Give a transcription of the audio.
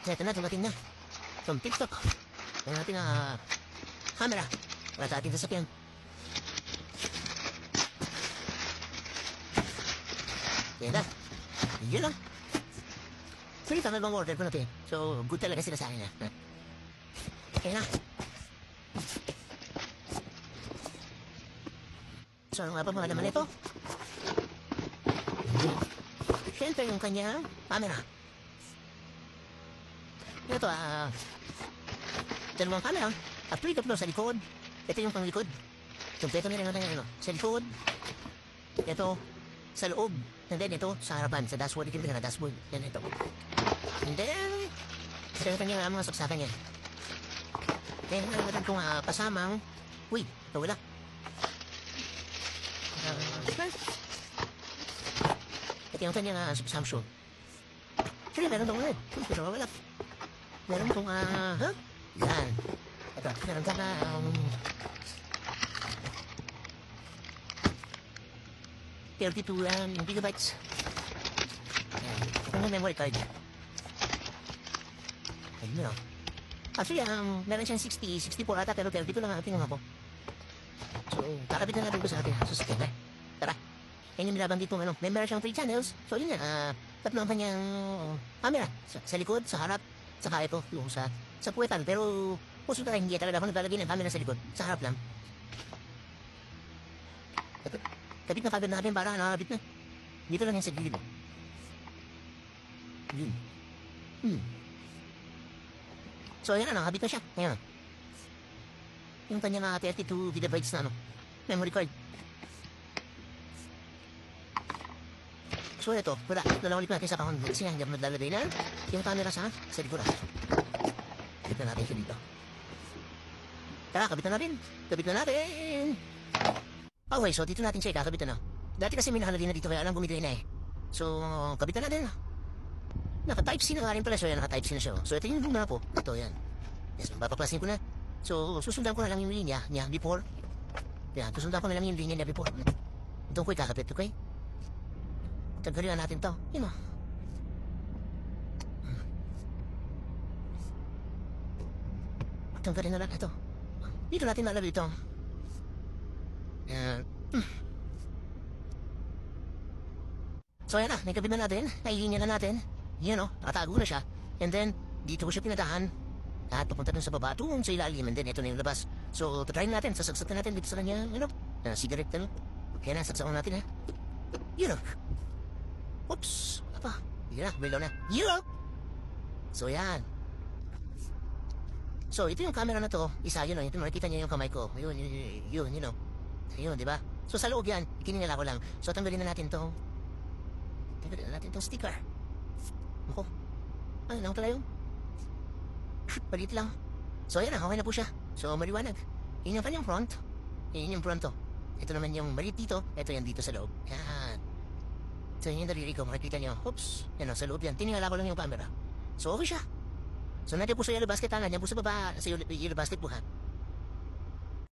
Ito na, dumating na. From TikTok. Ang ating camera. Para sa ating sasakyan. Yan na. Yun lang. Actually, tama bang order ko natin? So, good talaga sila sa akin na. Yan na. So, ano nga ba mga laman nito? Siyempre, yung kanyang camera. Ito, dalawang camera. Actually, tatlo sa likod. Ito yung pang likod. Kompleto na rin natin ano. Sa likod. Ito, sa loob. And then, ito, sa harapan. Sa dashboard. Ito yung dashboard. Yan, ito. And then, ito yung kanyang mga saksakan yan. Then, ano natin itong pasamang. Uy, ito wala. Ito yung kanyang subsumption. Actually, meron itong ulit. Pero wala. Meron itong, yan. Ito, meron ka na, 32 gigabytes. Yan. Ito yung memory card. Ayun, actually, meron siyang 64 ata, pero 32 lang ating mga po. So, kakabit na natin ko sa ating sasakyan. Tara. Yan yung binabanggit kong ano. May meron siyang 3 channels. So, yun yan. Tatlo ang kanyang camera. Sa likod, sa harap, saka ito, yung sa puwetan. Pero, puso talaga, hindi talaga ako naglalagay ng camera sa likod. Sa harap lang. Kapit na kagad natin para nakakabit na. Dito lang yan sa gilid. Yun. So, ayan na, nakabit na siya. Ayan. Yung kanyang 32 gigabytes na memory card. So, ito, wala. Dalawang ulit natin sa kahon. Kasi nga, hindi ako naglalagay na yung camera sa likod. Kabit na natin siya dito. Tara, kabit na natin. Kabit na natin. Okay, so dito natin siya ikakabit na. Dati kasi may nakalagay na dito kaya alam bumigay na eh. So, kabit na natin. Naka-type C na nga rin pala. So, yan, naka-type C na siya. So, ito yung luna po. Ito, yan. Yes, papaklasin ko na. So, susundan ko na lang yung linya niya before. Yan, susundan ko na lang yung linya niya before. Itong ko ikakabit, okay? Tanggalin na natin to. Yun o. Tanggalin na natin ito. Dito natin nalabit ito. Yan. So, yan na. Naikabit na natin. Nailinya na natin. Yan o. Nakatago na siya. And then, dito ko siya pinadahan. At papunta dun sa baba. Doon sa ilalim. And then, ito na yung labas. So, try natin. Sasagsak na natin dito sa kanya. Cigarette na. Kaya na, saksakan natin ha. Yun o. Oops. Apa. Yun na. Below na. Yun o. So, yan. So, ito yung camera na to. Isa, yun o. Ito, makikita niya yung kamay ko. Yun, you know. Ayun, di ba? So, sa loob yan, ikiningala ko lang. So, tanggalin na natin to. Tanggalin na natin tong sticker. Ako. Ano lang pala yun? Palit lang. So, ayan na, okay na po siya. So, maliwanag. Yun yung kanyang front. Yun yung front to. Ito naman yung maliit dito. Ito yan dito sa loob. Yan. So, yun yung daliri ko. Makikita nyo. Oops. Yan o, sa loob yan. Tiningala ko lang yung camera. So, okay siya. So, nandiyan po sa yellow basket. Nandiyan po sa baba. Sa yellow basket po ha.